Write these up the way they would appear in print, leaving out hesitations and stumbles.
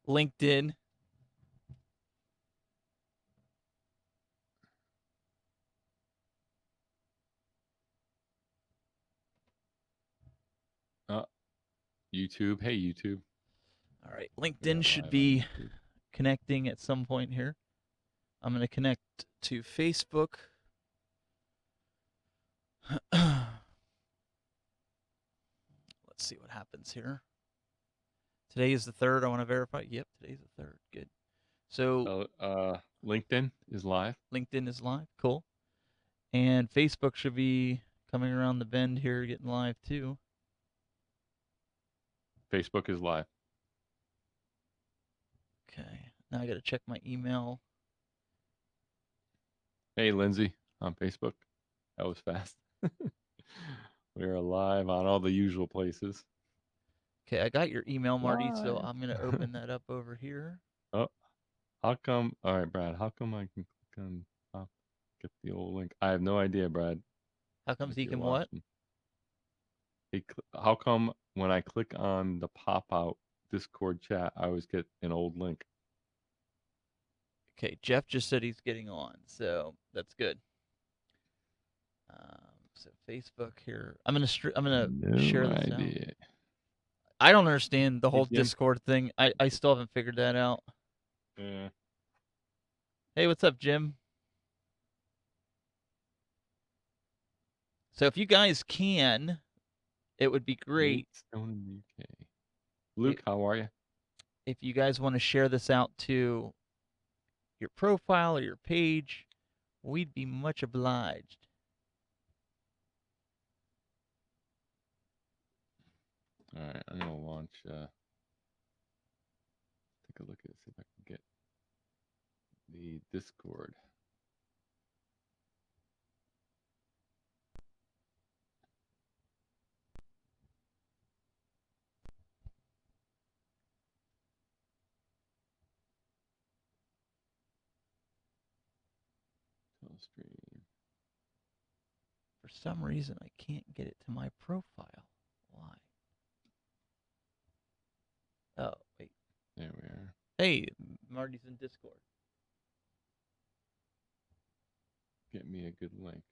LinkedIn. YouTube. Hey, YouTube. All right, We are LinkedIn should live on be YouTube. connecting at some point here. I'm going to connect to Facebook. Let's see what happens here. Today is the 3rd. I want to verify. Yep, today's the 3rd. Good. So LinkedIn is live. LinkedIn is live. Cool. And Facebook should be coming around the bend here, getting live too. Facebook is live. Okay. Now I got to check my email. Hey, Lindsay on Facebook. That was fast. We are live on all the usual places. Okay, I got your email, Marty, so Live. I'm going to open that up over here. Oh, how come? All right, Brad. How come I can click on top, get the old link? I have no idea, Brad. How comes If he you're can what? watching, how come when I click on the pop out Discord chat, I always get an old link? Okay, Jeff just said he's getting on, so that's good. So Facebook here. I'm gonna share No this out. idea. I don't understand the Hey, whole Jim. Discord thing. I still haven't figured that out. Yeah. Hey, what's up, Jim? So if you guys can, it would be great Nate Stone in the UK. Luke, how are you? if you guys want to share this out to your profile or your page. We'd be much obliged. All right, I'm gonna launch. Take a look at it. See if I can get the Discord. Stream. For some reason, I can't get it to my profile. Why? Oh, wait. There we are. Hey, Marty's in Discord. Get me a good link.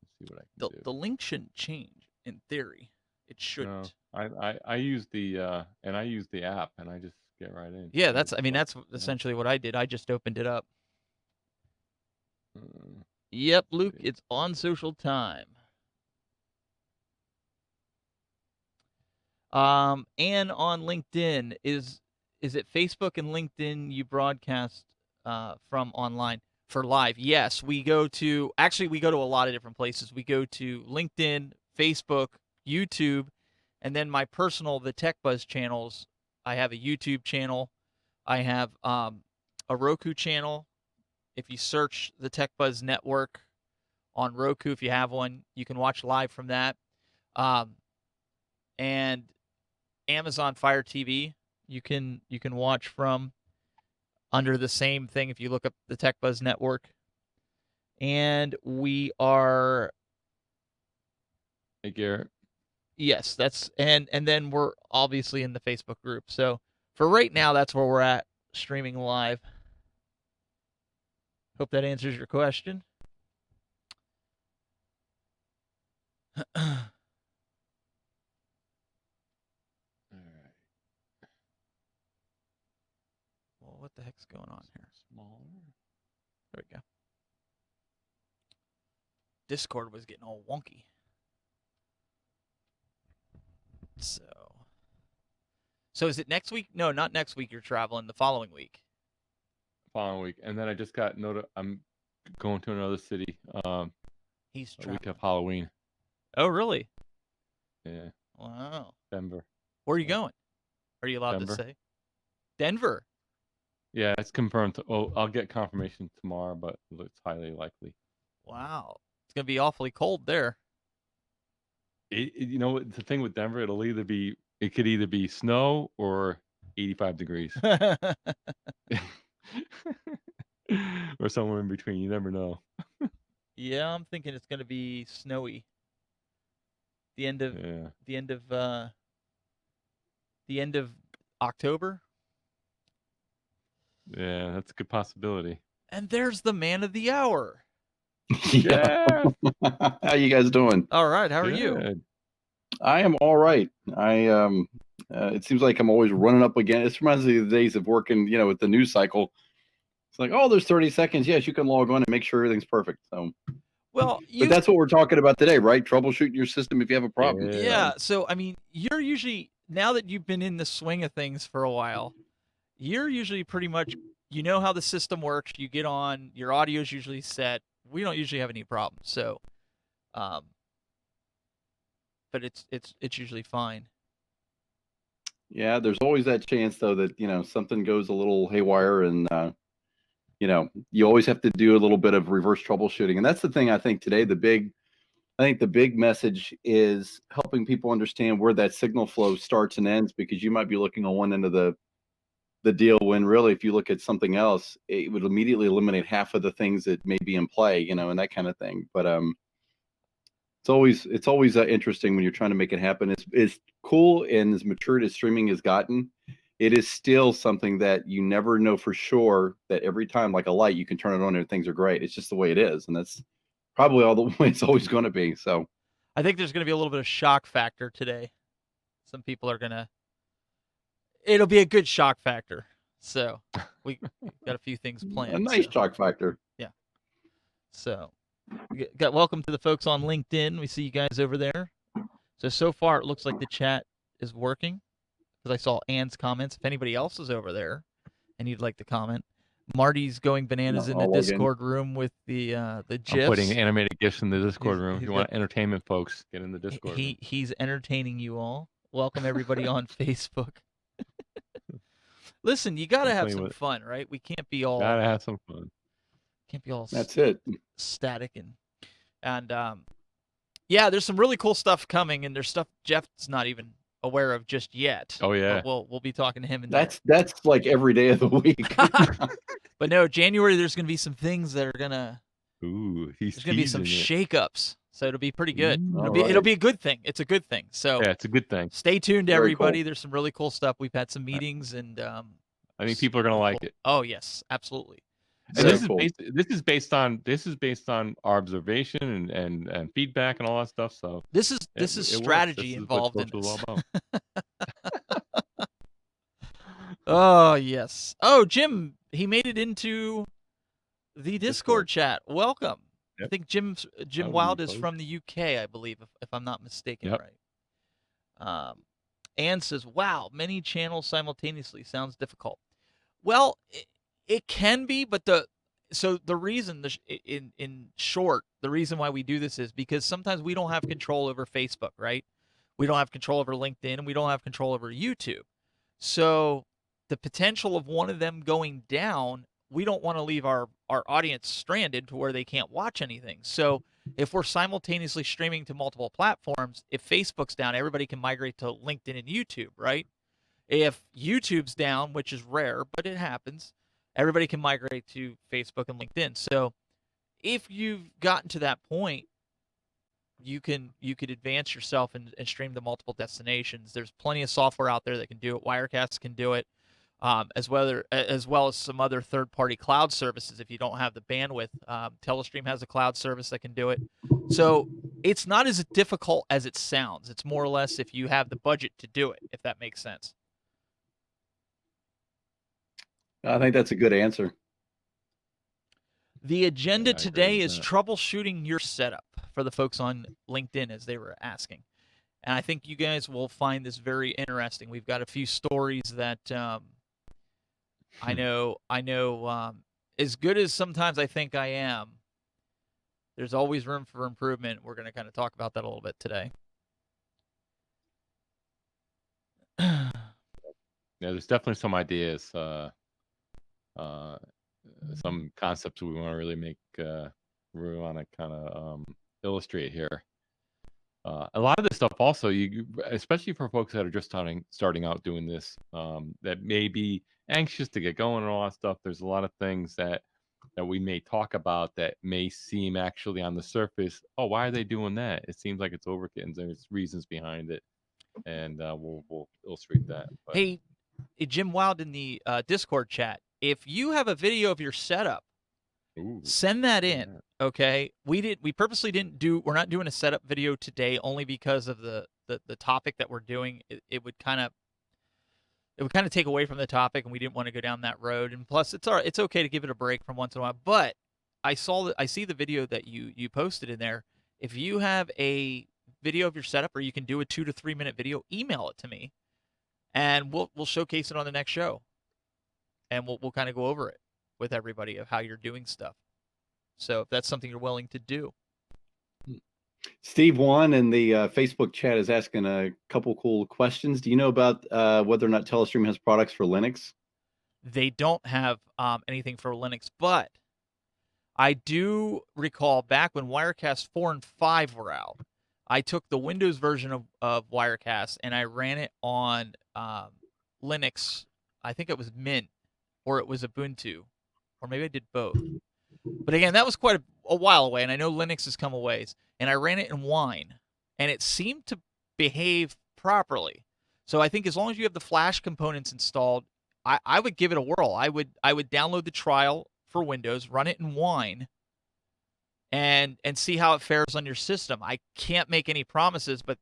Let's see what I can do. The link shouldn't change in theory. It No, shouldn't. I use the and I use the app and I just get right in. Yeah, I that's. just I mean, select that's the app. essentially what I did. I just opened it up. Uh, Yep, Luke, see. it's on social time. And on LinkedIn is it Facebook and LinkedIn you broadcast from online for live? Yes, we go to a lot of different places. We go to LinkedIn, Facebook, YouTube, and then my personal the Tech Buzz channels. I have a YouTube channel. I have a Roku channel. If you search the Tech Buzz Network on Roku, if you have one, you can watch live from that. Um, and Amazon Fire TV, you can watch from under the same thing if you look up the Tech Buzz Network. And we are Hey, Garrett. yes, that's and then we're obviously in the Facebook group. So for right now, that's where we're at streaming live. Hope that answers your question. Well, All right. what the heck's going on here? Smaller. There we go. Discord was getting all wonky. So is it next week? No, not next week. You're traveling. The following week. Following week, and then I just got I'm going to another city. He's A week of traveling. Halloween. Oh, really? Yeah. Wow. Denver. Where are you So going? Are you allowed to Denver. say? Denver. Yeah, it's confirmed. Oh, I'll get confirmation tomorrow, but it's highly likely. Wow. It's going to be awfully cold there. You know what? The thing with Denver, it could either be snow or 85 degrees, or somewhere in between. You never know. Yeah, I'm thinking it's going to be snowy. The end of Yeah. the end of the end of October. Yeah, that's a good possibility. And there's the man of the hour. Yeah. Yeah, How you guys doing? All right, how are you? good. I am all right. It seems like I'm always running up again. It reminds me of the days of working, with the news cycle. It's like, oh, there's 30 seconds. Yes, you can log on and make sure everything's perfect. So, Well, but that's what we're talking about today, right? Troubleshooting your system if you have a problem. yeah. So I mean, you're usually, now that you've been in the swing of things for a while, you're usually pretty much, you know how the system works. You get on, your audio's usually set. We don't usually have any problems. So, but it's usually fine. Yeah, there's always that chance though that something goes a little haywire, and you always have to do a little bit of reverse troubleshooting. And that's the thing I think today. I think the big message is helping people understand where that signal flow starts and ends, because you might be looking on one end of the deal when really, if you look at something else, it would immediately eliminate half of the things that may be in play, and that kind of thing. But it's always interesting when you're trying to make it happen. It's cool, and as matured as streaming has gotten, it is still something that you never know for sure that every time, like a light, you can turn it on and things are great. It's just the way it is, and that's probably all the way it's always going to be. So I think there's going to be a little bit of shock factor today. Some people are it'll be a good shock factor. So we got a few things planned. a nice shock factor. Yeah. So got welcome to the folks on LinkedIn. We see you guys over there. So far it looks like the chat is working, because I saw Ann's comments. If anybody else is over there and you'd like to comment, Marty's going bananas in the Discord room with the GIFs. I'm putting animated GIFs in the Discord room. If you want entertainment, folks, get in the Discord room. He's entertaining you all. Welcome everybody on Facebook. Listen, you gotta have some fun, right? We can't be all. Gotta have some fun. Can't be all. That's it. Static and yeah, there's some really cool stuff coming, and there's stuff Jeff's not even aware of just yet. Oh yeah. But we'll be talking to him. That's like every day of the week. But no, January there's gonna be some things that are gonna. Ooh, there's gonna be some shakeups, so it'll be pretty good. Ooh, it'll be a good thing. It's a good thing. So yeah, it's a good thing. Stay tuned, Very everybody. cool. There's some really cool stuff. We've had some meetings, and I think people are gonna like it. Oh yes, absolutely. And this is based on observation and feedback and all that stuff. So this is strategy involved in this. Oh yes. Oh, Jim, he made it into the Discord chat. Welcome. Yep. I think Jim Wild is from the UK, I believe, if I'm not mistaken. Yep. Right. Ann says, "Wow, many channels simultaneously sounds difficult." Well, it can be, but the reason, in short, the reason why we do this is because sometimes we don't have control over Facebook, right? We don't have control over LinkedIn, and we don't have control over YouTube. So the potential of one of them going down, we don't want to leave our audience stranded to where they can't watch anything. So if we're simultaneously streaming to multiple platforms, if Facebook's down, everybody can migrate to LinkedIn and YouTube, right? If YouTube's down, which is rare, but it happens, everybody can migrate to Facebook and LinkedIn. So if you've gotten to that point, you could advance yourself and stream to multiple destinations. There's plenty of software out there that can do it. Wirecast can do it, as well as some other third-party cloud services if you don't have the bandwidth. Telestream has a cloud service that can do it. So it's not as difficult as it sounds. It's more or less if you have the budget to do it, if that makes sense. I think that's a good answer. The agenda today is troubleshooting your setup for the folks on LinkedIn, as they were asking. And I think you guys will find this very interesting. We've got a few stories that I know as good as sometimes I think I am, there's always room for improvement. We're going to kind of talk about that a little bit today. Yeah, there's definitely some ideas. Some concepts we want to really make, we want to kind of illustrate here. A lot of this stuff also, especially for folks that are just starting out doing this, that may be anxious to get going and all that stuff. There's a lot of things that we may talk about that may seem actually on the surface, oh, why are they doing that? It seems like it's overkill, and there's reasons behind it, and we'll illustrate that. But, Hey, Jim Wild in the Discord chat, if you have a video of your setup, Ooh, send that yeah. in. Okay, we purposely didn't do. We're not doing a setup video today, only because of the topic that we're doing. It would kind of take away from the topic, and we didn't want to go down that road. And plus, it's all right, it's okay to give it a break from once in a while. But I see the video that you posted in there. If you have a video of your setup, or you can do a 2 to 3 minute video, email it to me, and we'll showcase it on the next show, and we'll kind of go over it with everybody of how you're doing stuff. So if that's something you're willing to do. Steve Wan in the Facebook chat is asking a couple cool questions. Do you know about whether or not Telestream has products for Linux? They don't have anything for Linux, but I do recall back when Wirecast 4 and 5 were out, I took the Windows version of Wirecast and I ran it on Linux. I think it was Mint, or it was Ubuntu, or maybe I did both. But again, that was quite a while away, and I know Linux has come a ways. And I ran it in Wine, and it seemed to behave properly. So I think as long as you have the Flash components installed, I would give it a whirl. I would download the trial for Windows, run it in Wine, and see how it fares on your system. I can't make any promises, but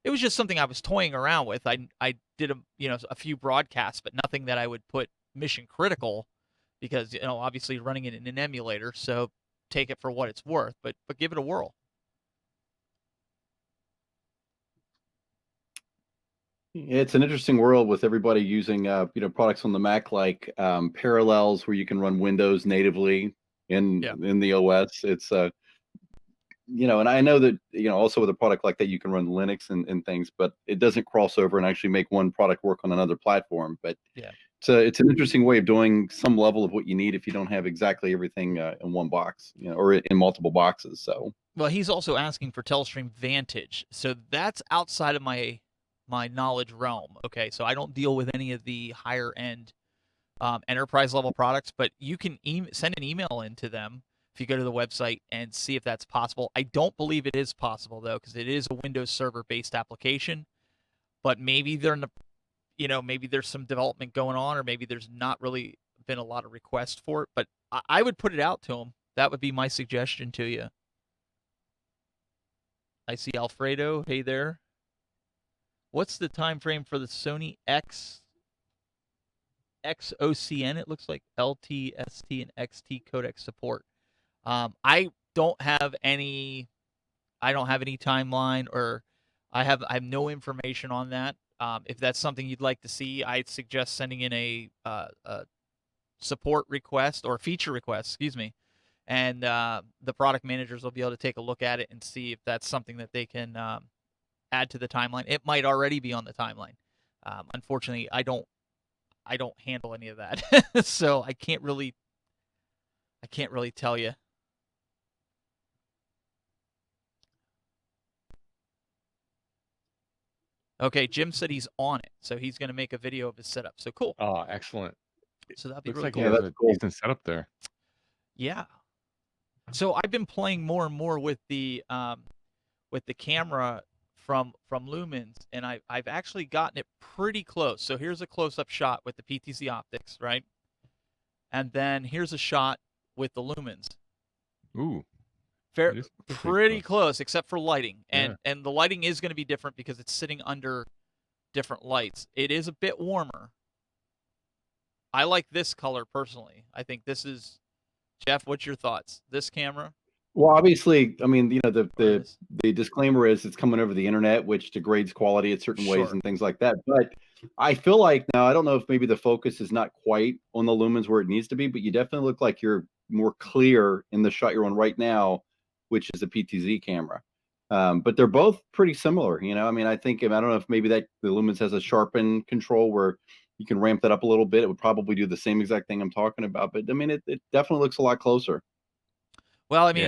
it was just something I was toying around with. I did a few broadcasts, but nothing that I would put mission critical, because obviously running it in an emulator. So take it for what it's worth, but give it a whirl. It's an interesting world with everybody using products on the Mac like Parallels, where you can run Windows natively in the OS. It's and I know that also with a product like that you can run Linux and things, but it doesn't cross over and actually make one product work on another platform. But yeah, it's an interesting way of doing some level of what you need if you don't have exactly everything in one box, or in multiple boxes. So well, he's also asking for Telestream Vantage, so that's outside of my knowledge realm. Okay, so I don't deal with any of the higher end enterprise level products, but you can send an email into them if you go to the website and see if that's possible. I don't believe it is possible though, because it is a Windows Server based application. But maybe they're in the, maybe there's some development going on, or maybe there's not really been a lot of requests for it. But I would put it out to them. That would be my suggestion to you. I see Alfredo. Hey there. What's the time frame for the Sony XOCN? It looks like LT, ST, and XT codec support. I don't have any timeline, or I have no information on that. If that's something you'd like to see, I'd suggest sending in a support request, or feature request, excuse me, and the product managers will be able to take a look at it and see if that's something that they can add to the timeline. It might already be on the timeline. Unfortunately, I don't handle any of that, so I can't really tell you. Okay, Jim said he's on it, so he's going to make a video of his setup. So cool. Oh, excellent. So that'd be Looks really like cool. he has a cool. decent setup there. Yeah. So I've been playing more and more with the camera from Lumens, and I've actually gotten it pretty close. So here's a close-up shot with the PTZ optics, right? And then here's a shot with the Lumens. Ooh. Pretty close, except for lighting. And the lighting is going to be different because it's sitting under different lights. It is a bit warmer. I like this color personally. I think this is, Jeff, what's your thoughts? This camera? Well, obviously, I mean, the disclaimer is it's coming over the internet, which degrades quality in certain ways and things like that. But I feel like now, I don't know if maybe the focus is not quite on the lumens where it needs to be, but you definitely look like you're more clear in the shot you're on right now, which is a PTZ camera. But they're both pretty similar. I mean, I don't know if maybe that the lumens has a sharpen control where you can ramp that up a little bit. It would probably do the same exact thing I'm talking about. But I mean, it definitely looks a lot closer. Well, I mean,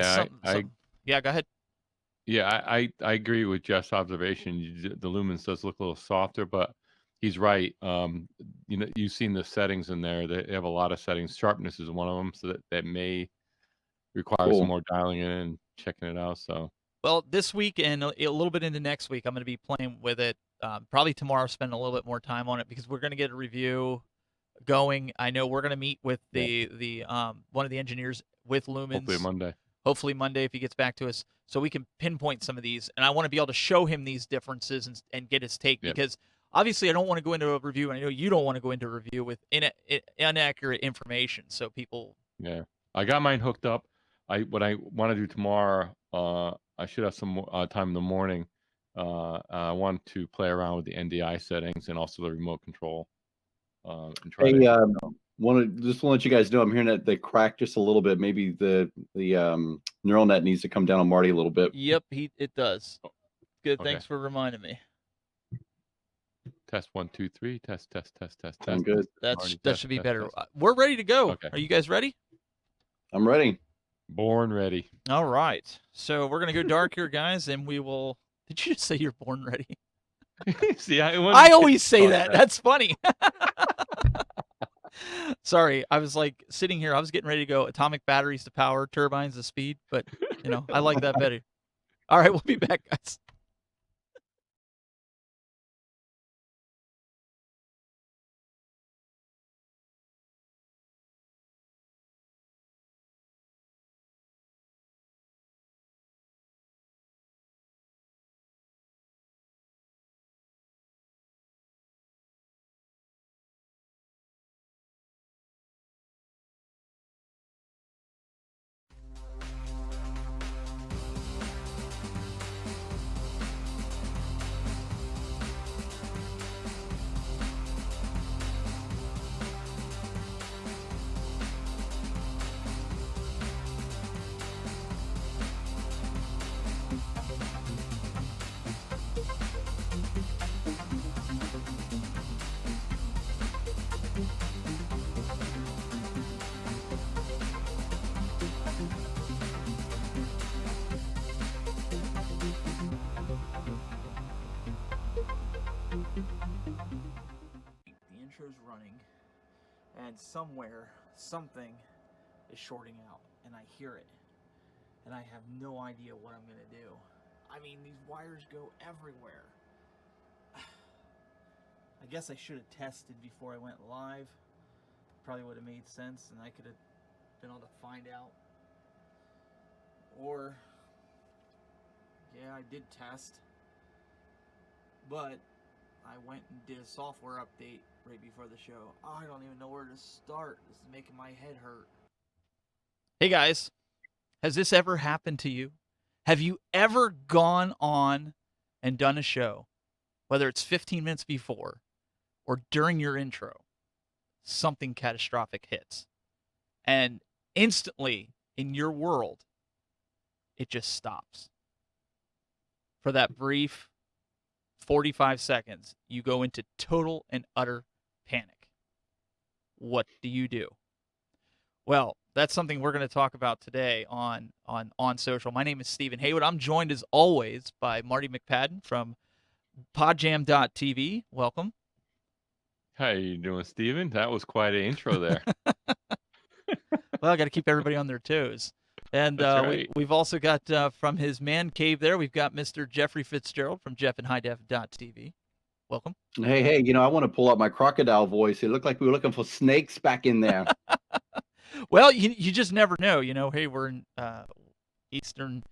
yeah, go ahead. Yeah, I agree with Jeff's observation. The lumens does look a little softer, but he's right. You've seen the settings in there. They have a lot of settings. Sharpness is one of them, so that may require some more dialing in and checking it out. So, well, this week and a little bit into next week, I'm going to be playing with it. Probably tomorrow, spend a little bit more time on it, because we're going to get a review going. I know we're going to meet with the one of the engineers with Lumens. Hopefully Monday if he gets back to us, so we can pinpoint some of these. And I want to be able to show him these differences and get his take, because obviously I don't want to go into a review, and I know you don't want to go into a review with inaccurate information. So people. Yeah, I got mine hooked up. What I want to do tomorrow, I should have some time in the morning. I want to play around with the NDI settings and also the remote control. And try want to let you guys know, I'm hearing that they cracked just a little bit. Maybe the neural net needs to come down on Marty a little bit. Yep, it does. Good. Okay. Thanks for reminding me. Test 1 2 3. Test. I'm good. That should be better. We're ready to go. Okay. Are you guys ready? I'm ready. Born ready. All right. So we're gonna go dark here, guys, and we will. Did you just say you're born ready? See, I always say that. That's funny. Sorry, I was like sitting here. I was getting ready to go atomic batteries to power, turbines to speed, but I like that better. All right, we'll be back, guys. Running, and somewhere something is shorting out, and I hear it, and I have no idea what I'm gonna do. I mean, these wires go everywhere. I guess I should have tested before I went live. Probably would have made sense, and I could have been able to find out. Or yeah, I did test, but I went and did a software update right before the show. I don't even know where to start. This is making my head hurt. Hey guys, has this ever happened to you? Have you ever gone on and done a show, whether it's 15 minutes before or during your intro, something catastrophic hits, and instantly in your world, it just stops? For that brief 45 seconds, you go into total and utter panic. What do you do? Well, that's something we're going to talk about today on social. My name is Stephen Haywood. I'm joined as always by Marty McPadden from podjam.tv. Welcome. How you doing, Stephen? That was quite an intro there. Well, I got to keep everybody on their toes. And right. we've also got from his man cave there, we've got Mr. Jeffrey Fitzgerald from jeffandhighdef.tv. Welcome. Hey, I want to pull out my crocodile voice. It looked like we were looking for snakes back in there. Well, you just never know. Hey, we're in eastern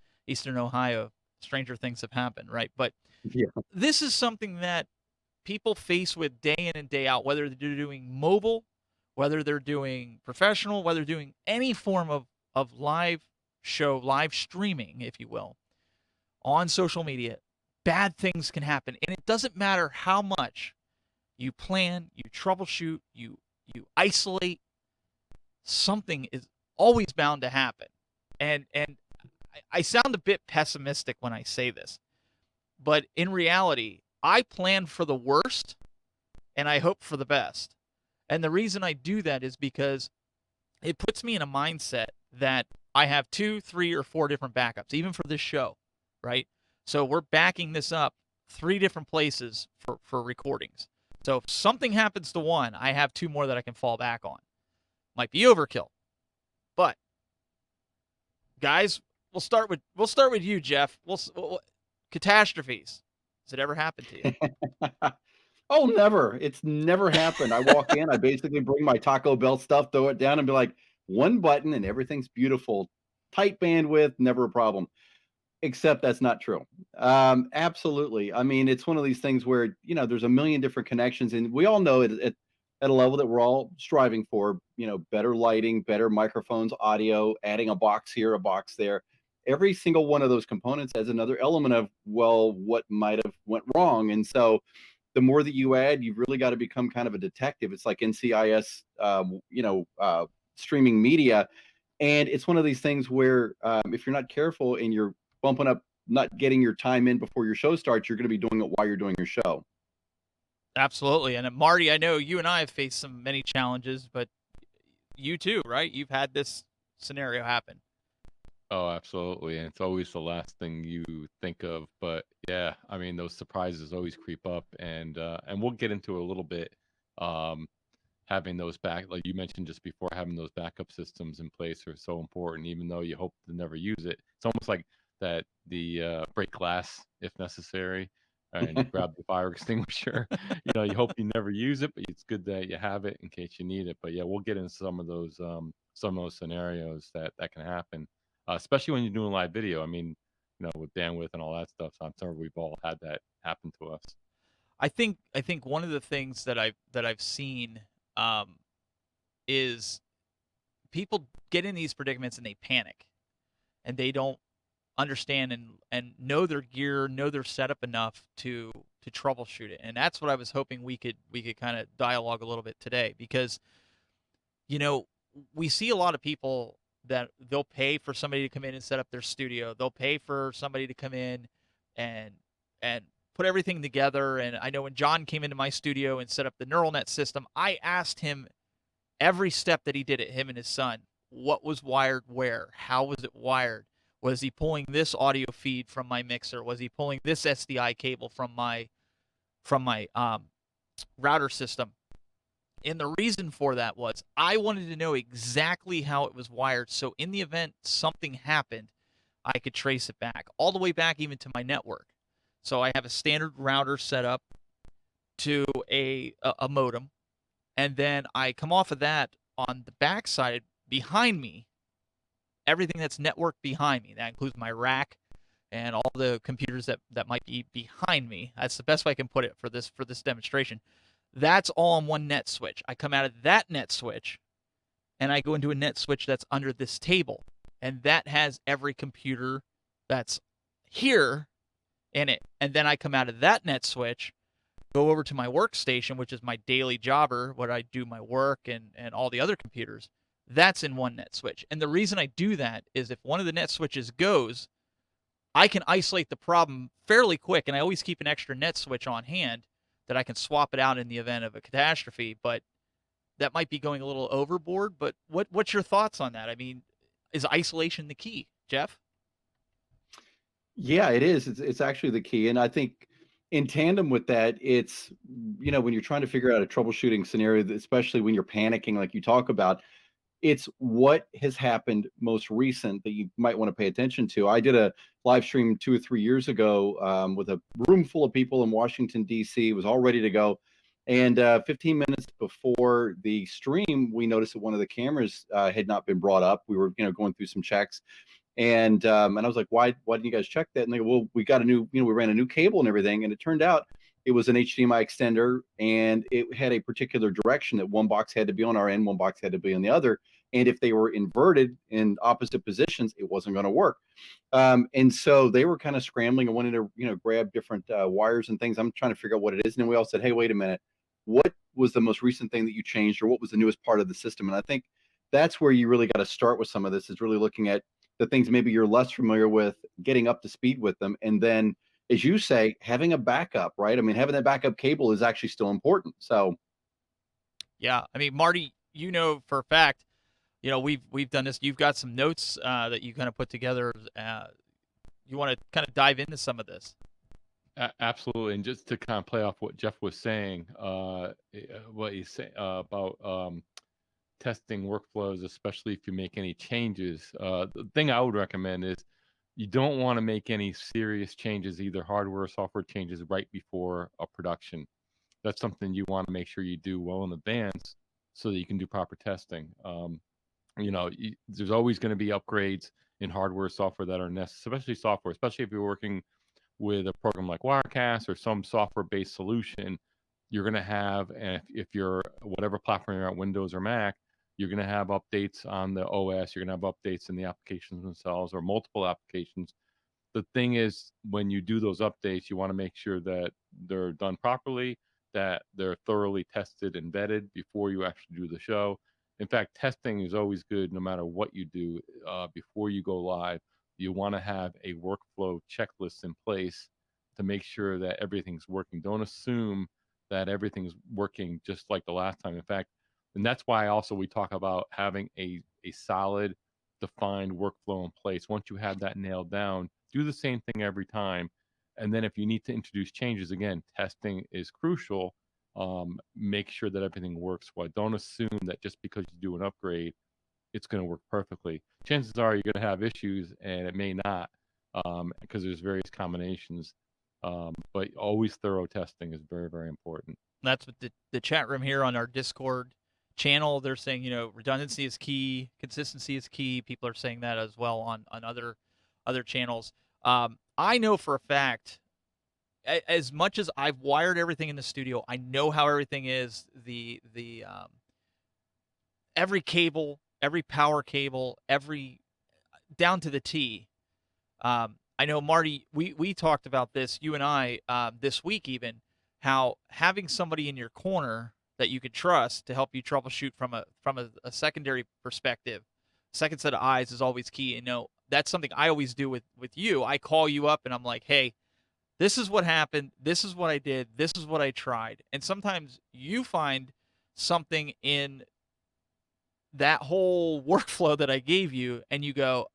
Ohio. Stranger things have happened, right? But This is something that people face with day in and day out, whether they're doing mobile, whether they're doing professional, whether they're doing any form of live show, live streaming, if you will, on social media. Bad things can happen, and it doesn't matter how much you plan, you troubleshoot, you isolate. Something is always bound to happen, and I sound a bit pessimistic when I say this, but in reality, I plan for the worst, and I hope for the best. And the reason I do that is because it puts me in a mindset that I have 2, 3, or 4 different backups, even for this show, right? So we're backing this up 3 different places for recordings. So if something happens to one, I have 2 more that I can fall back on. Might be overkill, but guys, we'll start with you, Jeff. Catastrophes. Has it ever happened to you? Oh will never. It's never happened. I walk in, I basically bring my Taco Bell stuff, throw it down, and be like, one button, and everything's beautiful. Tight bandwidth, never a problem. Except that's not true. Absolutely. I mean, it's one of these things where, there's a million different connections, and we all know at a level that we're all striving for, better lighting, better microphones, audio, adding a box here, a box there. Every single one of those components has another element of, well, what might have went wrong. And so the more that you add, you've really got to become kind of a detective. It's like NCIS, streaming media. And it's one of these things where if you're not careful and you're bumping up, not getting your time in before your show starts, you're going to be doing it while you're doing your show. Absolutely. And Marty, I know you and I have faced many challenges, but you too, right? You've had this scenario happen. Oh, absolutely. And it's always the last thing you think of. But yeah, I mean, those surprises always creep up, and we'll get into it a little bit. Having those like you mentioned just before, having those backup systems in place are so important, even though you hope to never use it. It's almost like the break glass if necessary, and grab the fire extinguisher. You hope you never use it, but it's good that you have it in case you need it. But yeah, we'll get into some of those scenarios that can happen, especially when you're doing live video. I mean, with bandwidth and all that stuff. So I'm sure we've all had that happen to us. I think one of the things that I've seen is people get in these predicaments and they panic, and they don't understand and know their gear, know their setup enough to troubleshoot it. And that's what I was hoping we could kind of dialogue a little bit today, because we see a lot of people that they'll pay for somebody to come in and set up their studio. They'll pay for somebody to come in and put everything together. And I know when John came into my studio and set up the neural net system, I asked him every step that he did it, him and his son, what was wired where, how was it wired? Was he pulling this audio feed from my mixer? Was he pulling this SDI cable from my router system? And the reason for that was I wanted to know exactly how it was wired, so in the event something happened, I could trace it back, all the way back even to my network. So I have a standard router set up to a modem, and then I come off of that on the backside behind me, everything that's networked behind me. That includes my rack and all the computers that might be behind me. That's the best way I can put it for this demonstration. That's all on one net switch. I come out of that net switch, and I go into a net switch that's under this table, and that has every computer that's here in it. And then I come out of that net switch, go over to my workstation, which is my daily jobber, where I do my work and all the other computers. That's in one net switch. And the reason I do that is if one of the net switches goes, I can isolate the problem fairly quick, and I always keep an extra net switch on hand that I can swap it out in the event of a catastrophe. But that might be going a little overboard. But what's your thoughts on that? I mean, is isolation the key, Jeff? Yeah, it is. It's actually the key. And I think in tandem with that, it's, when you're trying to figure out a troubleshooting scenario, especially when you're panicking, like you talk about, it's what has happened most recent that you might want to pay attention to. I did a live stream 2 or 3 years ago with a room full of people in Washington, D.C. It was all ready to go. And 15 minutes before the stream, we noticed that one of the cameras had not been brought up. We were, going through some checks. And I was like, why didn't you guys check that? And they go, well, we got a new, we ran a new cable and everything. And it turned out it was an HDMI extender, and it had a particular direction that one box had to be on our end, one box had to be on the other. And if they were inverted in opposite positions, it wasn't going to work. And so they were kind of scrambling and wanted to, grab different wires and things. I'm trying to figure out what it is. And then we all said, hey, wait a minute. What was the most recent thing that you changed, or what was the newest part of the system? And I think that's where you really got to start with some of this, is really looking at the things maybe you're less familiar with, getting up to speed with them. And then, as you say, having a backup, right? I mean, having that backup cable is actually still important. So, yeah, I mean, Marty, for a fact, we've done this. You've got some notes that you kind of put together. You want to kind of dive into some of this? Absolutely. And just to kind of play off what Jeff was saying, what he's saying about testing workflows, especially if you make any changes, the thing I would recommend is you don't want to make any serious changes, either hardware or software changes, right before a production. that's something you want to make sure you do well in advance so that you can do proper testing. There's always going to be upgrades in hardware, software that are necessary, especially software, especially if you're working with a program like Wirecast or some software-based solution. You're going to have, and if you're whatever platform you're at, Windows or Mac, you're going to have updates on the OS. You're going to have updates in the applications themselves or multiple applications. The thing is, when you do those updates, you want to make sure that they're done properly, that they're thoroughly tested and vetted before you actually do the show. In fact, testing is always good no matter what you do. Before you go live, you want to have a workflow checklist in place to make sure that everything's working. Don't assume that everything's working just like the last time. In fact, and that's why also we talk about having a solid, defined workflow in place. Once you have that nailed down, do the same thing every time. And then if you need to introduce changes, again, testing is crucial. Make sure that everything works well. Don't assume that just because you do an upgrade, it's going to work perfectly. Chances are you're going to have issues, and it may not, because there's various combinations. But always thorough testing is very, very important. That's what the chat room here on our Discord channel, they're saying, redundancy is key, consistency is key. People are saying that as well on other channels. I know for a fact, as much as I've wired everything in the studio, I know how everything is. Every cable, every power cable, every down to the T. I know, Marty, we talked about this, you and I, this week even, how having somebody in your corner that you could trust to help you troubleshoot from a secondary perspective, second set of eyes, is always key. That's something I always do with you. I call you up and I'm like, hey, this is what happened. This is what I did. This is what I tried. And sometimes you find something in that whole workflow that I gave you and you go,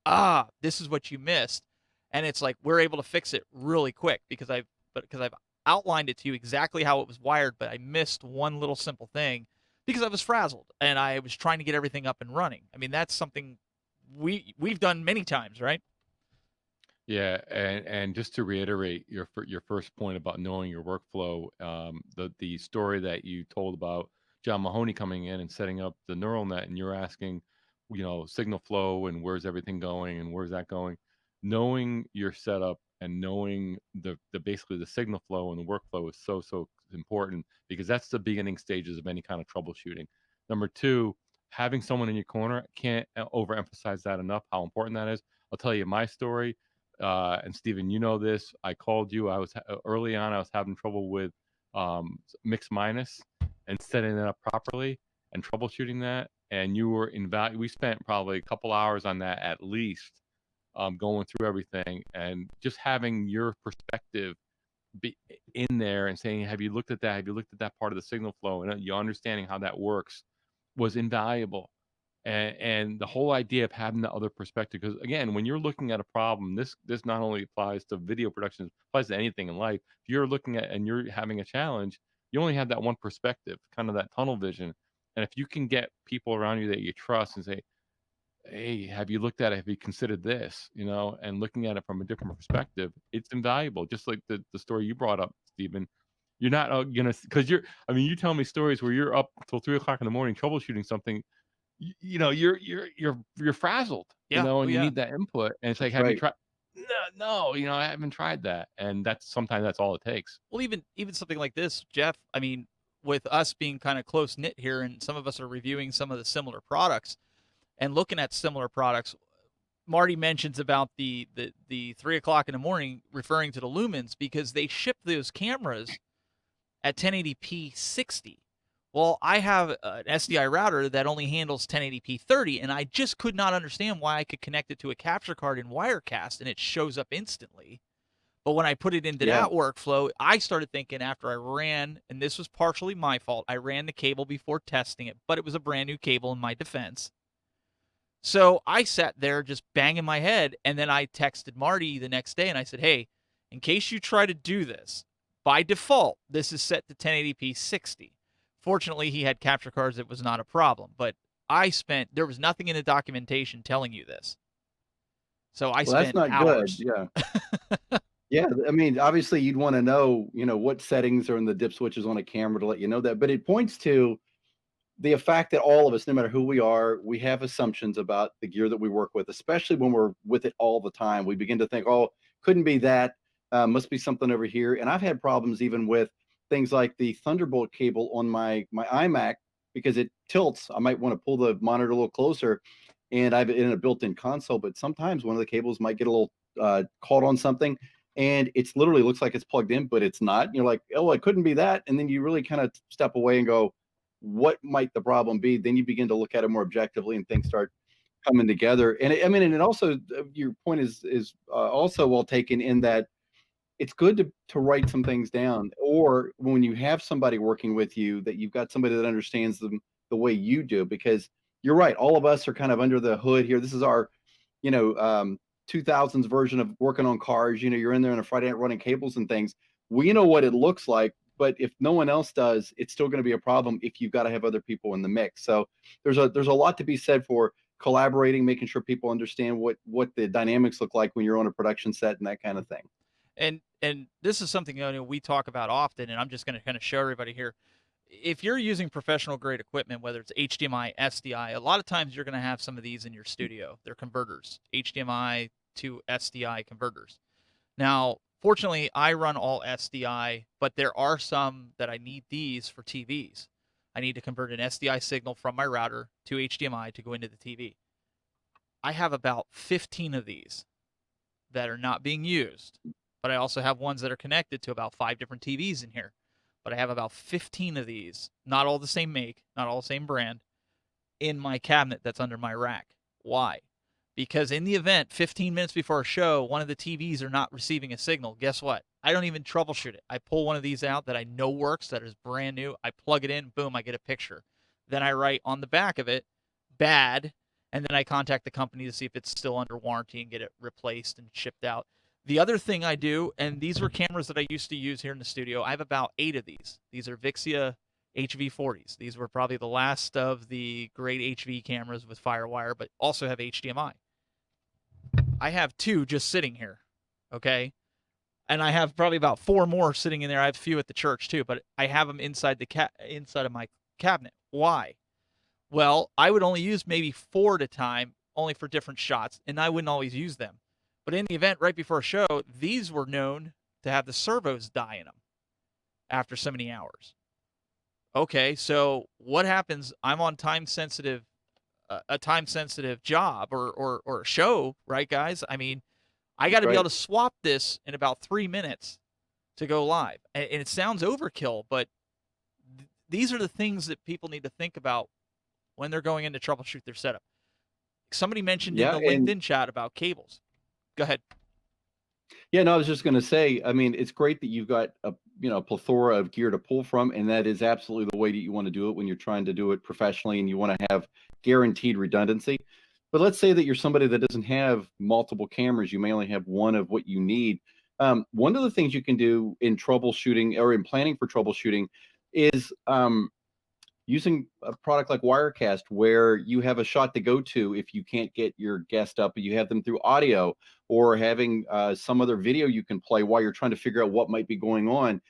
this is what you missed. And it's like, we're able to fix it really quick because I've outlined it to you exactly how it was wired, but I missed one little simple thing because I was frazzled and I was trying to get everything up and running. I mean, that's something we've done many times, right? Yeah, and just to reiterate your first point about knowing your workflow, the story that you told about John Mahoney coming in and setting up the neural net, and you're asking, signal flow and where's everything going and where's that going. Knowing your setup and knowing the basically the signal flow and the workflow is so important, because that's the beginning stages of any kind of troubleshooting. Number two, having someone in your corner, can't overemphasize that enough, how important that is. I'll tell you my story. And Stephen, you know this. I called you. I was early on. I was having trouble with mix minus and setting it up properly and troubleshooting that. And you were invaluable. We spent probably a couple hours on that at least, going through everything and just having your perspective be in there and saying, have you looked at that? Have you looked at that part of the signal flow? And you understanding how that works was invaluable. And the whole idea of having the other perspective, because again, when you're looking at a problem, this not only applies to video production, it applies to anything in life. If you're looking at and you're having a challenge, you only have that one perspective, kind of that tunnel vision. And if you can get people around you that you trust and say, hey, have you looked at it? Have you considered this? And looking at it from a different perspective, it's invaluable. Just like the story you brought up, Stephen. You're not gonna, because you tell me stories where you're up till 3:00 in the morning troubleshooting something. You're frazzled, and you need that input. And it's like, have you tried? No, I haven't tried that. And sometimes that's all it takes. Well, even something like this, Jeff, I mean, with us being kind of close knit here, and some of us are reviewing some of the similar products and looking at similar products. Marty mentions about the 3:00 in the morning, referring to the lumens, because they ship those cameras at 1080p 60. Well, I have an SDI router that only handles 1080p 30, and I just could not understand why I could connect it to a capture card in Wirecast and it shows up instantly. But when I put it into that workflow, I started thinking, after I ran, and this was partially my fault, I ran the cable before testing it, but it was a brand new cable in my defense. So I sat there just banging my head, and then I texted Marty the next day and I said, hey, in case you try to do this, by default, this is set to 1080p 60. Fortunately, he had capture cards. It was not a problem. But there was nothing in the documentation telling you this. So I spent that's not hours. good. Yeah. Yeah, I mean, obviously you'd want to know, what settings are in the dip switches on a camera to let you know that. But it points to the fact that all of us, no matter who we are, we have assumptions about the gear that we work with, especially when we're with it all the time. We begin to think, oh, couldn't be that, must be something over here. And I've had problems even with things like the Thunderbolt cable on my iMac because it tilts. I might want to pull the monitor a little closer, and I've in a built-in console, but sometimes one of the cables might get a little caught on something. And it's literally looks like it's plugged in, but it's not. And you're like, oh, it couldn't be that. And then you really kind of step away and go, what might the problem be? Then you begin to look at it more objectively, and things start coming together. And and it also, your point is also well taken in that it's good to write some things down, or when you have somebody working with you, that you've got somebody that understands them the way you do, because you're right. All of us are kind of under the hood here. This is our, you know, um, 2000s version of working on cars. You're in there on a Friday night running cables and things. We know what it looks like, but if no one else does, it's still going to be a problem if you've got to have other people in the mix. So there's a lot to be said for collaborating, making sure people understand what the dynamics look like when you're on a production set and that kind of thing. And this is something we talk about often, and I'm just going to kind of show everybody here. If you're using professional grade equipment, whether it's HDMI, SDI, a lot of times you're going to have some of these in your studio. They're converters, HDMI to SDI converters. Now, fortunately, I run all SDI, but there are some that I need these for TVs. I need to convert an SDI signal from my router to HDMI to go into the TV. I have about 15 of these that are not being used, but I also have ones that are connected to about 5 different TVs in here. But I have about 15 of these, not all the same make, not all the same brand, in my cabinet that's under my rack. Why? Because in the event, 15 minutes before a show, one of the TVs are not receiving a signal. Guess what? I don't even troubleshoot it. I pull one of these out that I know works, that is brand new. I plug it in, boom, I get a picture. Then I write on the back of it, bad, and then I contact the company to see if it's still under warranty and get it replaced and shipped out. The other thing I do, and these were cameras that I used to use here in the studio, I have about 8 of these. These are Vixia HV40s. These were probably the last of the great HV cameras with FireWire, but also have HDMI. I have 2 just sitting here, okay? And I have probably about 4 more sitting in there. I have a few at the church too, but I have them inside inside of my cabinet. Why? Well, I would only use maybe 4 at a time, only for different shots, and I wouldn't always use them. But in the event right before a show, these were known to have the servos die in them after so many hours. Okay, so what happens? I'm on a time sensitive job or a show, right, guys? I mean, I got to be able Right. to swap this in about 3 minutes to go live. And it sounds overkill, but these are the things that people need to think about when they're going in to troubleshoot their setup. Somebody mentioned in Yeah, the and LinkedIn chat about cables. Go ahead. yeah, no, I was just going to say, I mean, it's great that you've got a plethora of gear to pull from, and that is absolutely the way that you want to do it when you're trying to do it professionally and you want to have guaranteed redundancy. But let's say that you're somebody that doesn't have multiple cameras, you may only have one of what you need. One of the things you can do in troubleshooting or in planning for troubleshooting is using a product like Wirecast, where you have a shot to go to if you can't get your guest up, and you have them through audio, or having some other video you can play while you're trying to figure out what might be going on.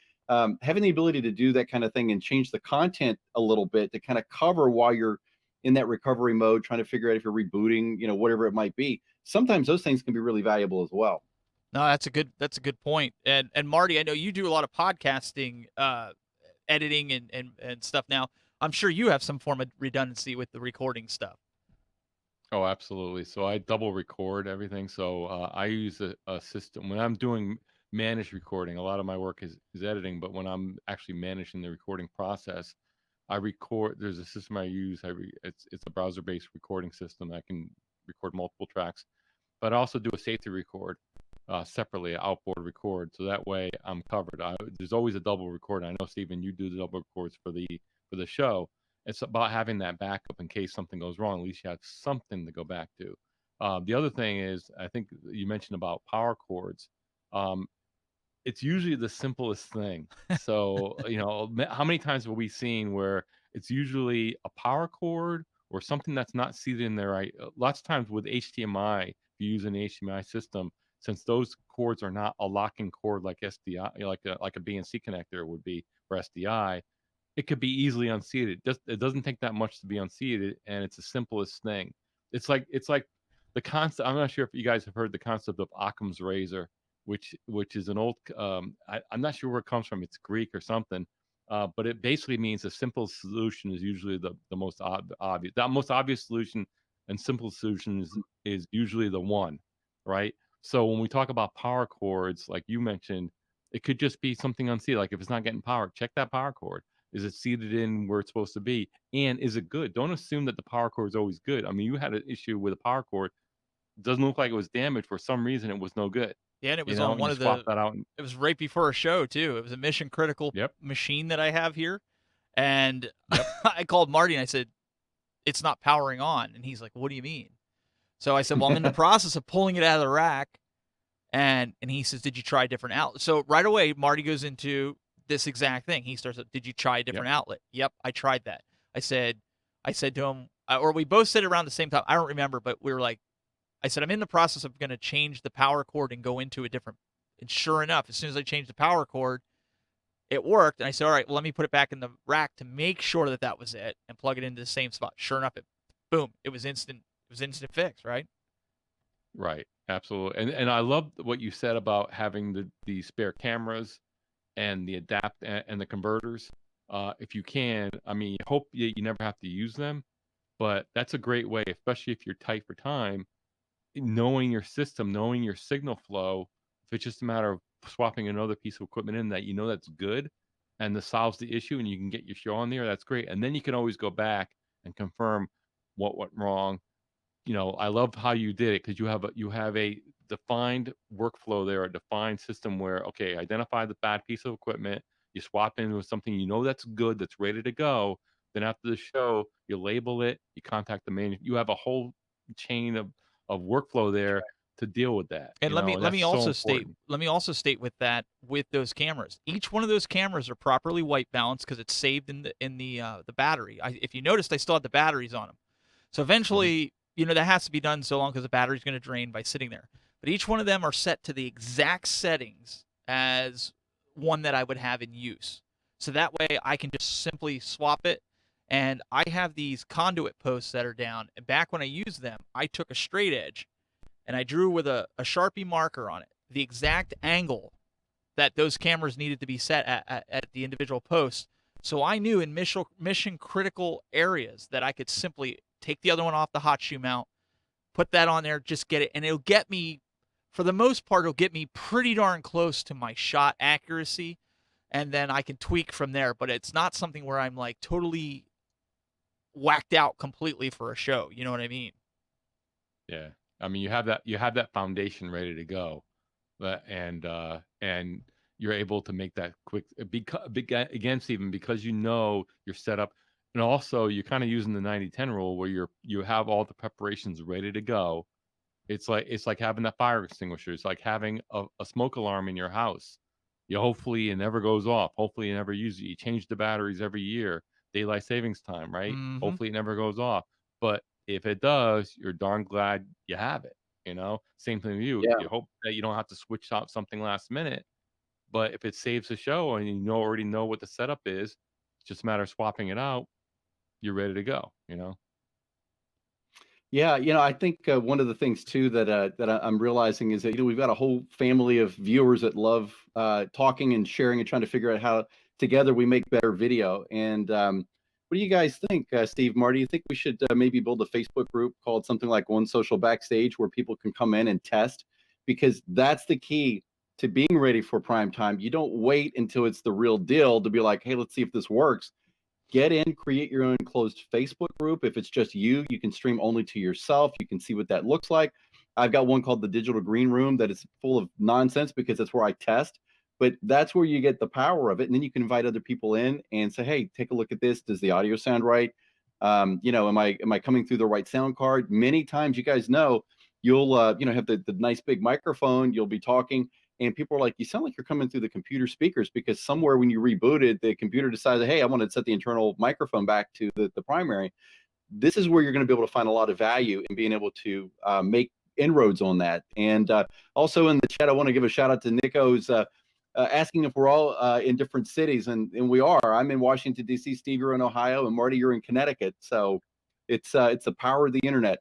Having the ability to do that kind of thing and change the content a little bit to kind of cover while you're in that recovery mode, trying to figure out if you're rebooting, whatever it might be. Sometimes those things can be really valuable as well. No, that's a good point. And Marty, I know you do a lot of podcasting, editing and stuff now. I'm sure you have some form of redundancy with the recording stuff. Oh, absolutely. So I double record everything. So I use a system when I'm doing managed recording. A lot of my work is editing, but when I'm actually managing the recording process, I record. There's a system I use. It's a browser-based recording system. I can record multiple tracks, but I also do a safety record separately, outboard record. So that way I'm covered. There's always a double record. I know, Stephen, you do the double records for the show. It's about having that backup in case something goes wrong. At least you have something to go back to. The other thing is, I think you mentioned about power cords. Um, it's usually the simplest thing. So, how many times have we seen where it's usually a power cord or something that's not seated in there right? Lots of times with HDMI, if you use an HDMI system, since those cords are not a locking cord like SDI, like a BNC connector would be for SDI, it could be easily unseated. It doesn't take that much to be unseated, and it's the simplest thing. It's like the concept. I'm not sure if you guys have heard the concept of Occam's razor, which is an old. I'm not sure where it comes from. It's Greek or something, but it basically means the simple solution is usually the most obvious. The most obvious solution and simple solution is usually the one, right? So when we talk about power cords, like you mentioned, it could just be something unseated. Like if it's not getting power, check that power cord. Is it seated in where it's supposed to be? And is it good? Don't assume that the power cord is always good. I mean, you had an issue with a power cord. It doesn't look like it was damaged. For some reason, it was no good. Yeah, and it was You know, on and one you of swap the. that out. It was right before a show too. It was a mission critical Yep. machine that I have here, and Yep. I called Marty and I said, "It's not powering on," and he's like, "What do you mean?" So I said, "Well, I'm in the process of pulling it out of the rack," and he says, "Did you try a different outlet?" So right away, Marty goes into this exact thing. He starts, "Did you try a different outlet?" Yep, I tried that. I said to him, or we both said it around the same time. I don't remember, but we were like, I said, "I'm in the process of going to change the power cord and go into a different." And sure enough, as soon as I changed the power cord, it worked. And I said, "All right, well, let me put it back in the rack to make sure that that was it, and plug it into the same spot." Sure enough, boom, it was instant. It was instant fix, right? Right. Absolutely. And I love what you said about having the spare cameras and the adapt and the converters. If you can, I mean, hope you never have to use them, but that's a great way, especially if you're tight for time, knowing your system, knowing your signal flow. If it's just a matter of swapping another piece of equipment in that you know that's good and this solves the issue and you can get your show on there, that's great. And then you can always go back and confirm what went wrong. You know, I love how you did it because you have a defined workflow there, a defined system where, okay, identify the bad piece of equipment, you swap in with something you know that's good, that's ready to go. Then after the show, you label it, you contact the man. You have a whole chain of workflow there to deal with that. And You know, and let that's me so also state important. with that, with those cameras, each one of those cameras are properly white balanced because it's saved in the battery. If you noticed, I still had the batteries on them. So Mhm. eventually, that has to be done so long because the battery's going to drain by sitting there. But each one of them are set to the exact settings as one that I would have in use. So that way I can just simply swap it. And I have these conduit posts that are down. And back when I used them, I took a straight edge and I drew with a Sharpie marker on it the exact angle that those cameras needed to be set at the individual posts. So I knew in mission critical areas that I could simply take the other one off the hot shoe mount, put that on there, just get it, and it'll get me, for the most part, it'll get me pretty darn close to my shot accuracy, and then I can tweak from there. But it's not something where I'm like totally whacked out completely for a show. You know what I mean? Yeah. I mean, you have that foundation ready to go. And you're able to make that quick again, Stephen, because you know you're set up, and also you're kind of using the 90-10 rule where you have all the preparations ready to go. It's like having that fire extinguisher. It's like having a smoke alarm in your house. Hopefully it never goes off. Hopefully you never use it. You change the batteries every year. Daylight savings time, right? Mm-hmm. Hopefully it never goes off. But if it does, you're darn glad you have it. Same thing with you. Yeah. You hope that you don't have to switch out something last minute. But if it saves the show and you already know what the setup is, it's just a matter of swapping it out. You're ready to go. Yeah, I think one of the things too that I'm realizing is that we've got a whole family of viewers that love talking and sharing and trying to figure out how together we make better video. And what do you guys think, Steve, Marty? You think we should maybe build a Facebook group called something like One Social Backstage where people can come in and test? Because that's the key to being ready for prime time. You don't wait until it's the real deal to be like, hey, let's see if this works. Get in, create your own closed Facebook group. If it's just you can stream only to yourself. You can see what that looks like. I've got one called the Digital Green Room that is full of nonsense because that's where I test. But that's where you get the power of it. And then you can invite other people in and say, hey, take a look at this. Does the audio sound right? Am I coming through the right sound card? Many times, you guys know, you'll have the nice big microphone, you'll be talking, and people are like, you sound like you're coming through the computer speakers, because somewhere when you rebooted, the computer decided, hey, I want to set the internal microphone back to the primary. This is where you're going to be able to find a lot of value in being able to make inroads on that. And also in the chat, I want to give a shout out to Nico's asking if we're all in different cities, and we are. I'm in Washington D.C., Steve, you're in Ohio, and Marty, you're in Connecticut. So it's the power of the internet.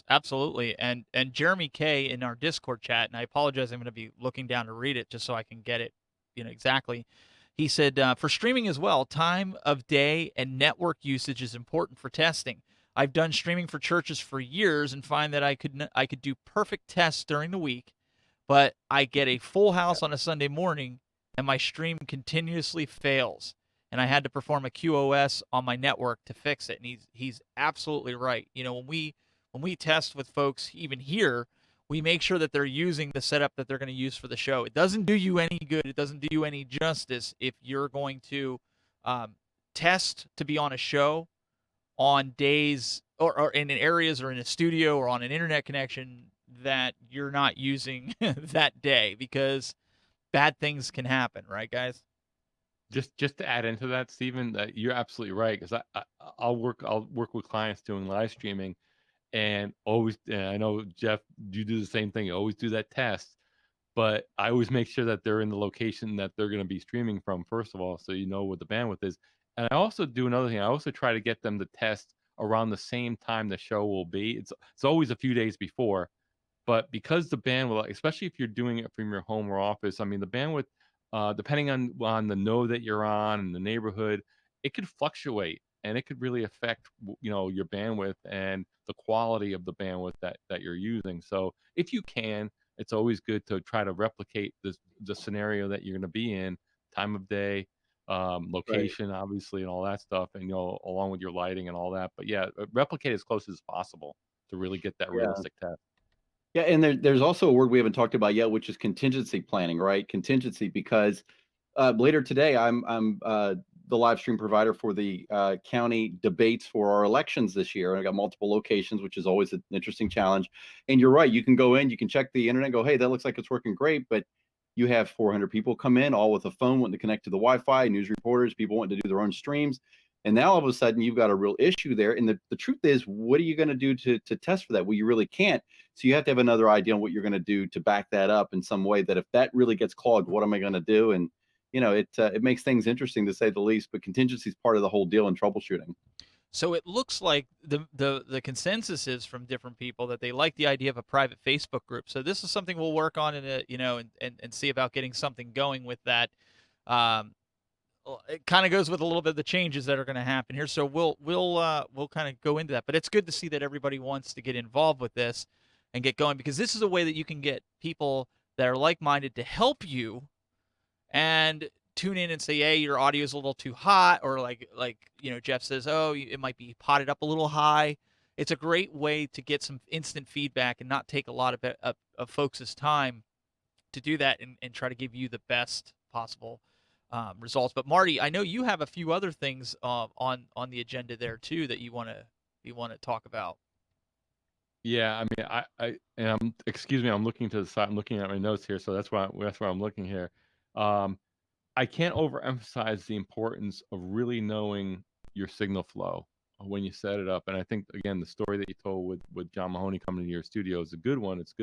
Absolutely. And Jeremy K in our Discord chat, and I apologize, I'm going to be looking down to read it just so I can get it, exactly. He said, for streaming as well, time of day and network usage is important for testing. I've done streaming for churches for years and find that I could do perfect tests during the week, but I get a full house on a Sunday morning and my stream continuously fails. And I had to perform a QoS on my network to fix it. And he's absolutely right. When we test with folks even here, we make sure that they're using the setup that they're going to use for the show. It doesn't do you any good. It doesn't do you any justice if you're going to test to be on a show on days or in areas or in a studio or on an internet connection that you're not using that day, because bad things can happen, right, guys? Just to add into that, Stephen, you're absolutely right, because I'll work with clients doing live streaming, and always, and I know Jeff, you do the same thing. You always do that test, but I always make sure that they're in the location that they're going to be streaming from, first of all, so you know what the bandwidth is. And I also do another thing. I also try to get them to test around the same time the show will be. It's always a few days before, but because the bandwidth, especially if you're doing it from your home or office, I mean, the bandwidth, depending on the node that you're on and the neighborhood, it could fluctuate, and it could really affect your bandwidth and the quality of the bandwidth that you're using. So if you can, it's always good to try to replicate the scenario that you're going to be in, time of day, location, obviously, and all that stuff, and along with your lighting and all that. But yeah, replicate as close as possible to really get that realistic test. Yeah, and there's also a word we haven't talked about yet, which is contingency planning, right? Contingency, because later today I'm the live stream provider for the county debates for our elections this year. I got multiple locations, which is always an interesting challenge. And you're right, you can go in, you can check the internet, go, hey, that looks like it's working great, but you have 400 people come in, all with a phone, wanting to connect to the Wi-Fi, news reporters, people wanting to do their own streams. And now all of a sudden you've got a real issue there. And the truth is, what are you going to do to test for that? Well, you really can't. So you have to have another idea on what you're going to do to back that up in some way, that if that really gets clogged, what am I going to do? And it makes things interesting, to say the least, but contingency is part of the whole deal in troubleshooting. So it looks like the consensus is from different people that they like the idea of a private Facebook group. So this is something we'll work on and see about getting something going with that. It kind of goes with a little bit of the changes that are going to happen here. So we'll kind of go into that. But it's good to see that everybody wants to get involved with this and get going, because this is a way that you can get people that are like-minded to help you and tune in and say, hey, your audio is a little too hot, or like Jeff says, oh, it might be potted up a little high. It's a great way to get some instant feedback and not take a lot of folks' time to do that, and try to give you the best possible results. But Marty, I know you have a few other things on the agenda there too that you want to talk about. Yeah, I mean, excuse me, I'm looking to the side. I'm looking at my notes here, so that's why I'm looking here. I can't overemphasize the importance of really knowing your signal flow when you set it up. And I think, again, the story that you told with John Mahoney coming to your studio is a good one. It's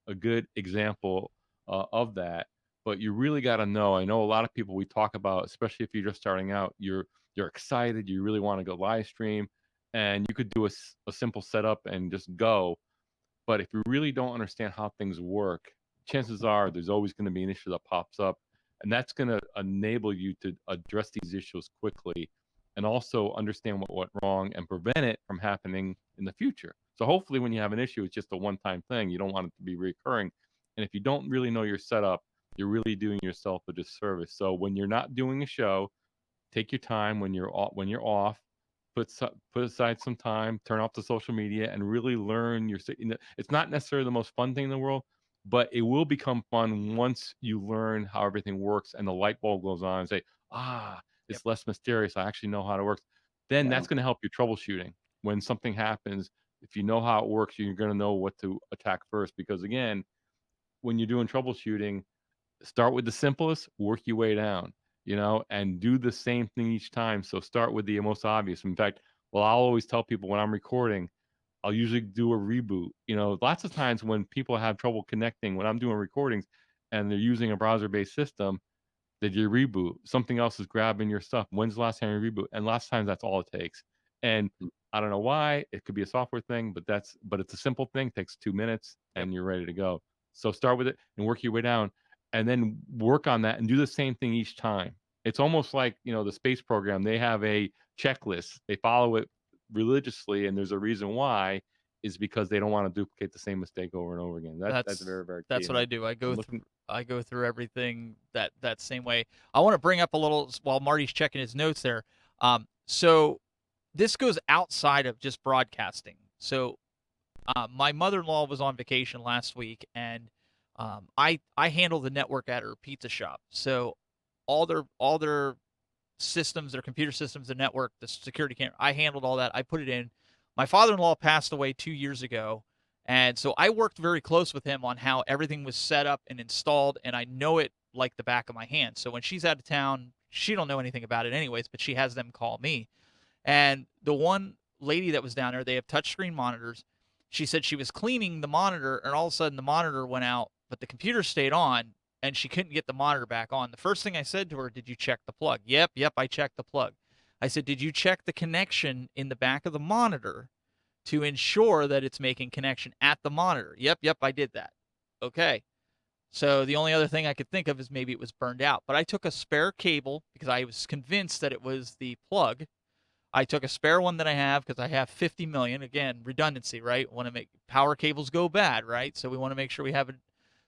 a good example of that. But you really got to know. I know a lot of people we talk about, especially if you're just starting out, you're excited, you really want to go live stream, and you could do a simple setup and just go. But if you really don't understand how things work, chances are there's always going to be an issue that pops up. And that's going to enable you to address these issues quickly, and also understand what went wrong and prevent it from happening in the future. So hopefully when you have an issue, it's just a one-time thing. You don't want it to be recurring. And if you don't really know your setup, you're really doing yourself a disservice. So when you're not doing a show, take your time. When you're off, put aside some time, turn off the social media, and really learn your. It's not necessarily the most fun thing in the world, but it will become fun once you learn how everything works and the light bulb goes on and say, it's less mysterious. I actually know how it works. Then that's going to help your troubleshooting. When something happens, if you know how it works, you're going to know what to attack first. Because again, when you're doing troubleshooting, start with the simplest, work your way down, and do the same thing each time. So start with the most obvious. In fact, I'll always tell people when I'm recording, I'll usually do a reboot. Lots of times when people have trouble connecting, when I'm doing recordings and they're using a browser-based system, did you reboot? Something else is grabbing your stuff. When's the last time you reboot? And last time, that's all it takes. And I don't know why. It could be a software thing, but it's a simple thing. Takes 2 minutes, Yep. and you're ready to go. So start with it and work your way down, and then work on that and do the same thing each time. It's almost like the space program. They have a checklist. They follow it religiously, and there's a reason why. Is because they don't want to duplicate the same mistake over and over again. That's very, very key. That's what and I do. looking- I go through everything that same way. I want to bring up a little while Marty's checking his notes there. So this goes outside of just broadcasting. So my mother-in-law was on vacation last week, and I handle the network at her pizza shop. So all their systems, their computer systems, the network, the security camera, I handled all that. I put it in. My father-in-law passed away 2 years ago, and so I worked very close with him on how everything was set up and installed, and I know it like the back of my hand. So when she's out of town, she don't know anything about it anyways, but she has them call me. And the one lady that was down there, they have touchscreen monitors. She said she was cleaning the monitor, and all of a sudden the monitor went out, but the computer stayed on, and she couldn't get the monitor back on. The first thing I said to her, did you check the plug? Yep, I checked the plug. I said, did you check the connection in the back of the monitor to ensure that it's making connection at the monitor? Yep, I did that. Okay. So the only other thing I could think of is maybe it was burned out. But I took a spare cable because I was convinced that it was the plug. I took a spare one that I have because I have 50 million. Again, redundancy, right? Want to make power cables go bad, right? So we want to make sure we have it.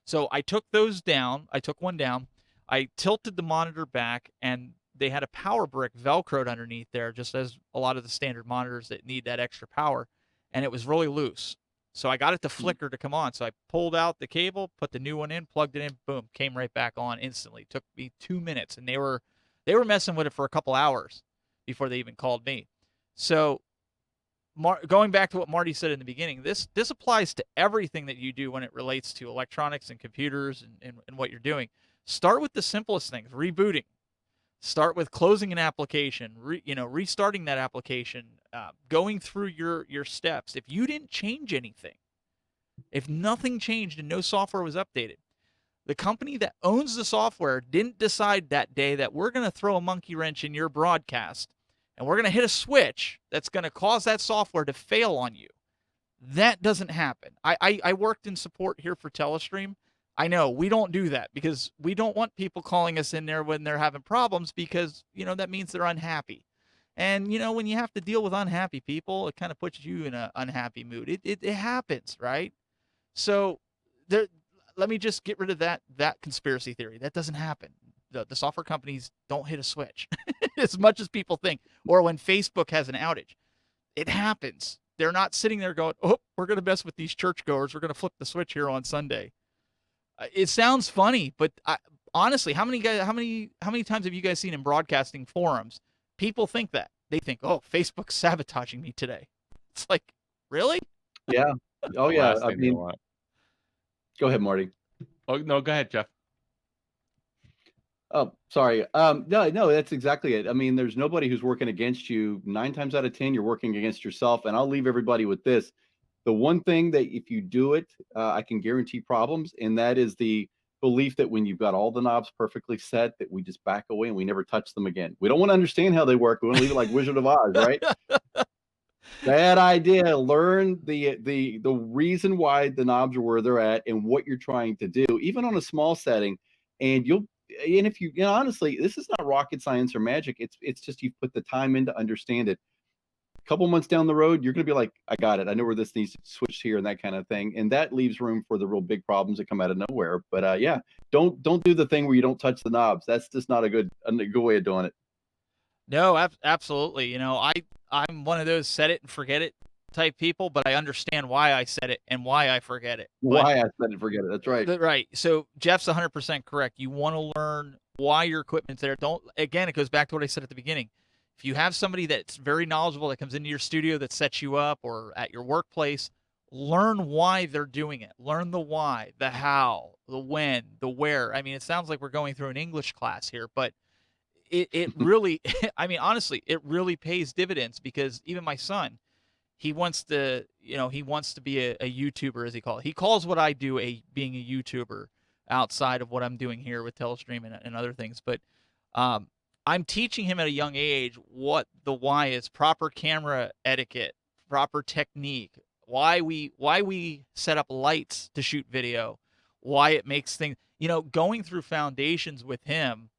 So I took those down. I took one down. I tilted the monitor back, and they had a power brick velcroed underneath there, just as a lot of the standard monitors that need that extra power, and it was really loose. So I got it to flicker to come on. So I pulled out the cable, put the new one in, plugged it in, boom, came right back on instantly. Took me 2 minutes, and they were messing with it for a couple hours before they even called me. So going back to what Marty said in the beginning, this applies to everything that you do when it relates to electronics and computers and what you're doing. Start with the simplest things, rebooting. Start with closing an application, restarting that application, going through your steps. If you didn't change anything, if nothing changed and no software was updated, the company that owns the software didn't decide that day that we're going to throw a monkey wrench in your broadcast and we're going to hit a switch that's going to cause that software to fail on you. That doesn't happen. I worked in support here for Telestream. I know we don't do that because we don't want people calling us in there when they're having problems because, that means they're unhappy. And, when you have to deal with unhappy people, it kind of puts you in an unhappy mood. It happens, right? So let me just get rid of that conspiracy theory. That doesn't happen. The software companies don't hit a switch as much as people think. Or when Facebook has an outage, it happens. They're not sitting there going, oh, we're going to mess with these churchgoers. We're going to flip the switch here on Sunday. It sounds funny, but honestly, how many times have you guys seen in broadcasting forums, people think that? They think, oh, Facebook's sabotaging me today. It's like, really? Yeah. Oh, yeah. I mean, go ahead, Marty. Oh, no, go ahead, Jeff. Oh, sorry. No, that's exactly it. I mean, there's nobody who's working against you. 9 times out of 10, you're working against yourself. And I'll leave everybody with this. The one thing that if you do it, I can guarantee problems. And that is the belief that when you've got all the knobs perfectly set, that we just back away and we never touch them again. We don't want to understand how they work. We want to leave it like Wizard of Oz, right? Bad idea. Learn the reason why the knobs are where they're at and what you're trying to do, even on a small setting. And if you honestly, this is not rocket science or magic. It's just you've put the time in to understand it. A couple months down the road, you're going to be like, I got it. I know where this needs to switch here and that kind of thing. And that leaves room for the real big problems that come out of nowhere. But yeah, don't do the thing where you don't touch the knobs. That's just not a good way of doing it. No, absolutely. I'm one of those set it and forget it type people, but I understand why I said it and why I forget it. Why I said it and forget it. That's right. Right. So Jeff's 100% correct. You want to learn why your equipment's there. Again, it goes back to what I said at the beginning. If you have somebody that's very knowledgeable that comes into your studio that sets you up or at your workplace, learn why they're doing it. Learn the why, the how, the when, the where. I mean, it sounds like we're going through an English class here, but it really, I mean, honestly, it really pays dividends because even my son, he wants to, he wants to be a YouTuber, as he calls it. He calls what I do being a YouTuber outside of what I'm doing here with Telestream and other things. But I'm teaching him at a young age what the why is: proper camera etiquette, proper technique, why we set up lights to shoot video, why it makes things, going through foundations with him,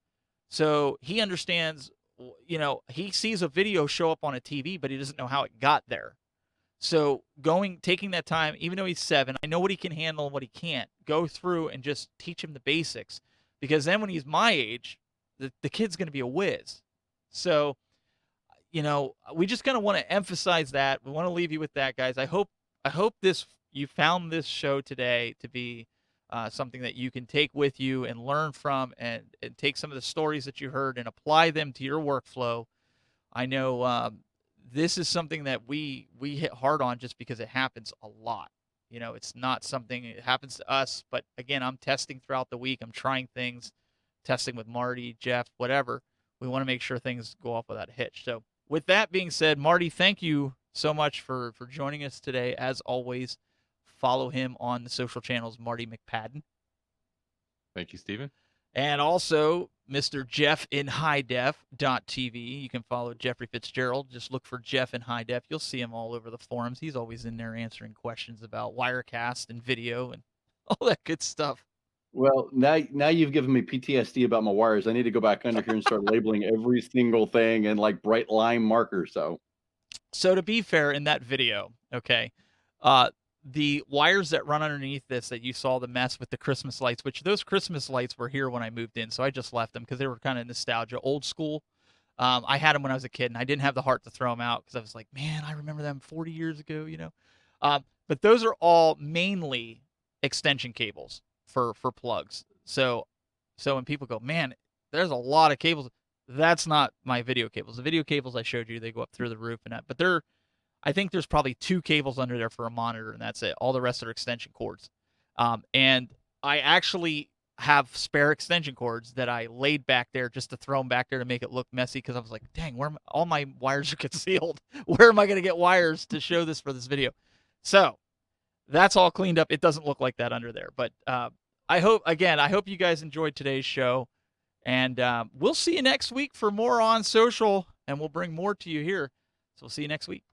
so he understands. He sees a video show up on a TV, but he doesn't know how it got there. So taking that time, even though he's 7, I know what he can handle and what he can't. Go through and just teach him the basics, because then when he's my age, the kid's going to be a whiz. So, we just kind of want to emphasize that. We want to leave you with that, guys. I hope you found this show today to be something that you can take with you and learn from, and take some of the stories that you heard and apply them to your workflow. I know this is something that we hit hard on just because it happens a lot. It's not something, it happens to us, but again, I'm testing throughout the week. I'm trying things, testing with Marty, Jeff, whatever. We want to make sure things go off without a hitch. So with that being said, Marty, thank you so much for joining us today. As always, follow him on the social channels, Marty McPadden. Thank you, Stephen. And also Mr. Jeff in High Def.tv. You can follow Jeffrey Fitzgerald. Just look for Jeff in High Def. You'll see him all over the forums. He's always in there answering questions about Wirecast and video and all that good stuff. Well, now you've given me PTSD about my wires. I need to go back under here and start labeling every single thing in like bright line markers. So to be fair, in that video, okay, the wires that run underneath this that you saw, the mess with the Christmas lights, which those Christmas lights were here when I moved in, so I just left them because they were kind of nostalgia, old school. I had them when I was a kid, and I didn't have the heart to throw them out because I was like, man, I remember them 40 years ago, But those are all mainly extension cables for plugs. So when people go, man, there's a lot of cables, that's not my video cables. The video cables I showed you, they go up through the roof and that, but I think there's probably 2 cables under there for a monitor, and that's it. All the rest are extension cords. And I actually have spare extension cords that I laid back there just to throw them back there to make it look messy, because I was like, dang, all my wires are concealed. Where am I going to get wires to show this for this video? So that's all cleaned up. It doesn't look like that under there. But I hope you guys enjoyed today's show. And we'll see you next week for more On Social, and we'll bring more to you here. So we'll see you next week.